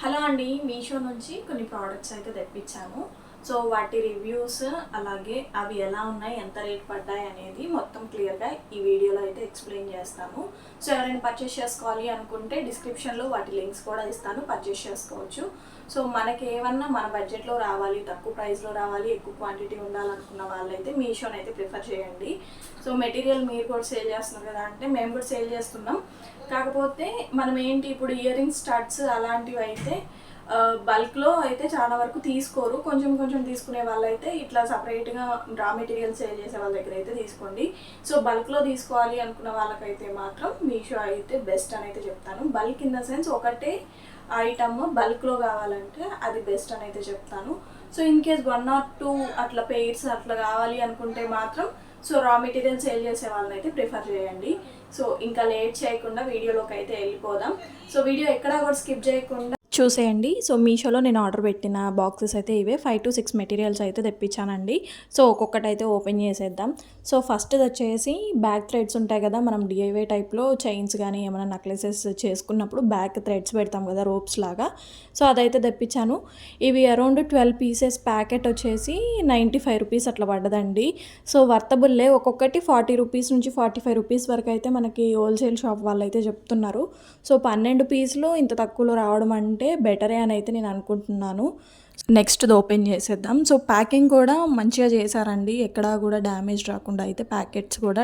Hello అండి, మీషో నుంచి కొన్ని ప్రోడక్ట్స్ అయితే తెప్పించాను. సో వాటి రివ్యూస్ అలాగే అవి ఎలా ఉన్నాయి, ఎంత రేట్ పడ్డాయి అనేది మొత్తం క్లియర్గా ఈ వీడియోలో అయితే ఎక్స్ప్లెయిన్ చేస్తాను. సో ఎవరైనా పర్చేస్ చేసుకోవాలి అనుకుంటే డిస్క్రిప్షన్లో వాటి లింక్స్ కూడా ఇస్తాను, పర్చేస్ చేసుకోవచ్చు. సో మనకి ఏమన్నా మన బడ్జెట్లో రావాలి, తక్కువ ప్రైస్లో రావాలి, ఎక్కువ క్వాంటిటీ ఉండాలనుకున్న వాళ్ళైతే మీషోని అయితే ప్రిఫర్ చేయండి. సో మెటీరియల్ మీరు కూడా సేల్ చేస్తున్నారు కదా అంటే మేము కూడా సేల్ చేస్తున్నాం. కాకపోతే మనం ఏంటి ఇప్పుడు ఇయర్ రింగ్స్ స్టడ్స్ అలాంటివి అయితే బల్క్లో అయితే చాలా వరకు తీసుకోరు. కొంచెం కొంచెం తీసుకునే వాళ్ళైతే ఇట్లా సపరేట్గా రా మెటీరియల్ సేల్ చేసే వాళ్ళ దగ్గర అయితే తీసుకోండి. సో బల్క్లో తీసుకోవాలి అనుకున్న వాళ్ళకైతే మాత్రం మీషో అయితే బెస్ట్ అని అయితే చెప్తాను. బల్క్ ఇన్ ద సెన్స్ ఒకటే ఐటమ్ బల్క్లో కావాలంటే అది బెస్ట్ అని అయితే చెప్తాను. సో ఇన్ కేస్ 1 or 2 అట్లా పెయిర్స్ అట్లా కావాలి అనుకుంటే మాత్రం సో రా మెటీరియల్ సేల్ చేసే వాళ్ళని అయితే ప్రిఫర్ చేయండి. సో ఇంకా లేట్ చేయకుండా వీడియోలోకి అయితే వెళ్ళిపోదాం. సో వీడియో ఎక్కడా కూడా స్కిప్ చేయకుండా చూసేయండి. సో మీషోలో నేను ఆర్డర్ పెట్టిన బాక్సెస్ అయితే ఇవే 5 to 6 మెటీరియల్స్ అయితే తెప్పించానండి. సో ఒక్కొక్కటి అయితే ఓపెన్ చేసేద్దాం. సో ఫస్ట్ వచ్చేసి బ్యాక్ థ్రెడ్స్ ఉంటాయి కదా, మనం డిఐవై టైప్లో చైన్స్ కానీ ఏమైనా నెక్లెసెస్ చేసుకున్నప్పుడు బ్యాక్ థ్రెడ్స్ పెడతాం కదా రోప్స్ లాగా. సో అదైతే తెప్పించాను. ఇవి అరౌండ్ 12 pieces ప్యాకెట్ వచ్చేసి 95 rupees అట్లా పడ్డదండి. సో వర్తబుల్లే. ఒక్కొక్కటి 40 rupees నుంచి 45 rupees వరకు అయితే మనకి హోల్సేల్ షాప్ వాళ్ళు అయితే చెప్తున్నారు. సో 12 పీసులు ఇంత తక్కువలో రావడం అంటే బెటరే అని అయితే నేను అనుకుంటున్నాను. నెక్స్ట్ ఓపెన్ చేసేద్దాం. సో ప్యాకింగ్ కూడా మంచిగా చేశారండి, ఎక్కడా కూడా డ్యామేజ్ రాకుండా అయితే ప్యాకెట్స్ కూడా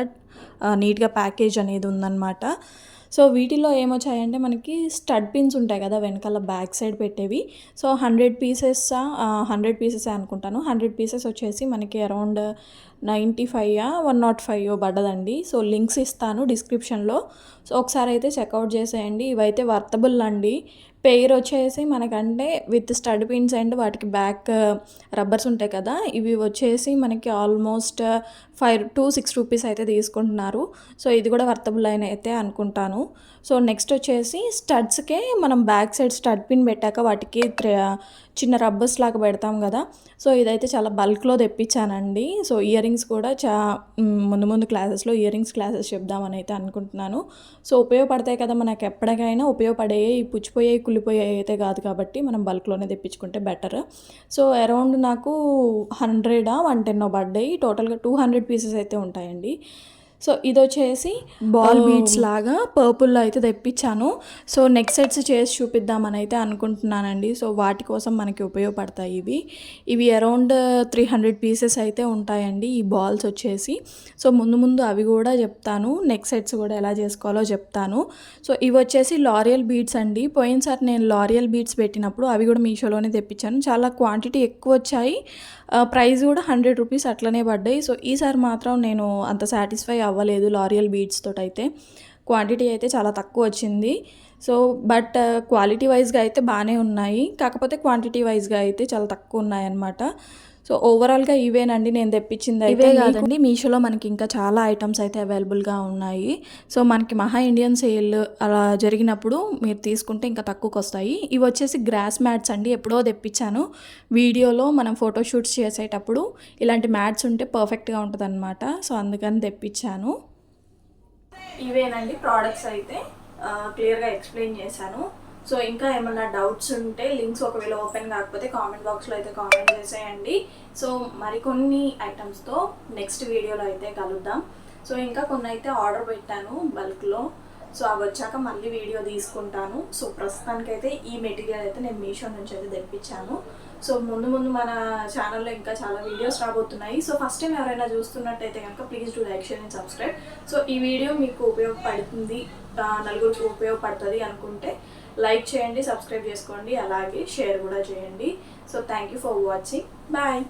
నీట్గా ప్యాకేజ్ అనేది ఉందన్నమాట. సో వీటిలో ఏమొచ్చాయంటే మనకి స్టడ్ పిన్స్ ఉంటాయి కదా వెనకాల బ్యాక్ సైడ్ పెట్టేవి. సో 100 pieces 100 pieces అనుకుంటాను. 100 pieces వచ్చేసి మనకి అరౌండ్ 95 105 పడ్డదండి. సో లింక్స్ ఇస్తాను డిస్క్రిప్షన్లో. సో ఒకసారి అయితే చెక్అవుట్ చేసేయండి. ఇవైతే వర్తబుల్ అండి. పెయిర్ వచ్చేసి మనకంటే విత్ స్టడ్ పిన్స్ అండ్ వాటికి బ్యాక్ రబ్బర్స్ ఉంటాయి కదా, ఇవి వచ్చేసి మనకి ఆల్మోస్ట్ 5 to 6 rupees అయితే తీసుకుంటున్నారు. సో ఇది కూడా వర్తబుల్ అయిన అయితే అనుకుంటాను. సో నెక్స్ట్ వచ్చేసి స్టడ్స్కే మనం బ్యాక్ సైడ్ స్టడ్ పిన్ పెట్టాక వాటికి చిన్న రబ్బర్స్ లాగా పెడతాం కదా. సో ఇదైతే చాలా బల్క్లో తెప్పించానండి. సో ఇయర్ రింగ్స్ కూడా ముందు క్లాసెస్లో ఇయర్ రింగ్స్ క్లాసెస్ చెప్దామని అయితే అనుకుంటున్నాను. సో ఉపయోగపడతాయి కదా మనకి, ఎప్పటికైనా ఉపయోగపడే పుచ్చిపోయే కుళ్ళిపోయాయి అయితే కాదు కాబట్టి మనం బల్క్లోనే తెప్పించుకుంటే బెటర్. సో అరౌండ్ నాకు 100 110 పడ్డాయి. టోటల్గా 200 pieces అయితే ఉంటాయండి. సో ఇది వచ్చేసి బాల్ బీడ్స్ లాగా పర్పుల్లో అయితే తెప్పించాను. సో నెక్ సెట్స్ చేసి చూపిద్దామని అయితే అనుకుంటున్నానండి. సో వాటి కోసం మనకి ఉపయోగపడతాయి ఇవి అరౌండ్ 300 pieces అయితే ఉంటాయండి ఈ బాల్స్ వచ్చేసి. సో ముందు అవి కూడా చెప్తాను, నెక్ సెట్స్ కూడా ఎలా చేసుకోవాలో చెప్తాను. సో ఇవి వచ్చేసి లారియల్ బీడ్స్ అండి. పోయినసారి నేను లారియల్ బీడ్స్ పెట్టినప్పుడు అవి కూడా మీషోలోనే తెప్పించాను. చాలా క్వాంటిటీ ఎక్కువ వచ్చాయి, ప్రైస్ కూడా 100 rupees అట్లనే పడ్డాయి. సో ఈసారి మాత్రం నేను అంత సాటిస్ఫై అవ్వలేదు లారియల్ బీడ్స్ తోటి అయితే. క్వాంటిటీ అయితే చాలా తక్కువ వచ్చింది. సో బట్ క్వాలిటీ వైజ్గా అయితే బాగానే ఉన్నాయి, కాకపోతే క్వాంటిటీ వైజ్గా అయితే చాలా తక్కువ ఉన్నాయన్నమాట. సో ఓవరాల్గా ఇవేనండి నేను తెప్పించింది. ఇవే కాదండి, మీషోలో మనకి ఇంకా చాలా ఐటమ్స్ అయితే అవైలబుల్గా ఉన్నాయి. సో మనకి మహా ఇండియన్ సేల్ అలా జరిగినప్పుడు మీరు తీసుకుంటే ఇంకా తక్కువకి వస్తాయి. ఇవి వచ్చేసి గ్రాస్ మ్యాట్స్ అండి. ఎప్పుడో తెప్పించాను. వీడియోలో మనం ఫోటోషూట్స్ చేసేటప్పుడు ఇలాంటి మ్యాట్స్ ఉంటే పర్ఫెక్ట్గా ఉంటుంది అనమాట. సో అందుకని తెప్పించాను. ఇవేనండి ప్రోడక్ట్స్ అయితే క్లియర్గా ఎక్స్ప్లెయిన్ చేశాను. సో ఇంకా ఏమన్నా డౌట్స్ ఉంటే లింక్స్ ఒకవేళ ఓపెన్ కాకపోతే కామెంట్ బాక్స్లో అయితే కామెంట్ చేసేయండి. సో మరికొన్ని ఐటమ్స్తో నెక్స్ట్ వీడియోలో అయితే కలుద్దాం. సో ఇంకా కొన్ని అయితే ఆర్డర్ పెట్టాను బల్క్లో. సో అవి వచ్చాక మళ్ళీ వీడియో తీసుకుంటాను. సో ప్రస్తుతానికైతే ఈ మెటీరియల్ అయితే నేను మీషో నుంచి అయితే తెప్పించాను. సో ముందు మన ఛానల్లో ఇంకా చాలా వీడియోస్ రాబోతున్నాయి. సో ఫస్ట్ టైం ఎవరైనా చూస్తున్నట్టయితే కనుక please do like, share and subscribe. So ఈ వీడియో మీకు ఉపయోగపడుతుంది, నలుగురికి ఉపయోగపడుతుంది అనుకుంటే లైక్ చేయండి, సబ్స్క్రైబ్ చేసుకోండి, అలాగే షేర్ కూడా చేయండి. So thank you for watching. Bye.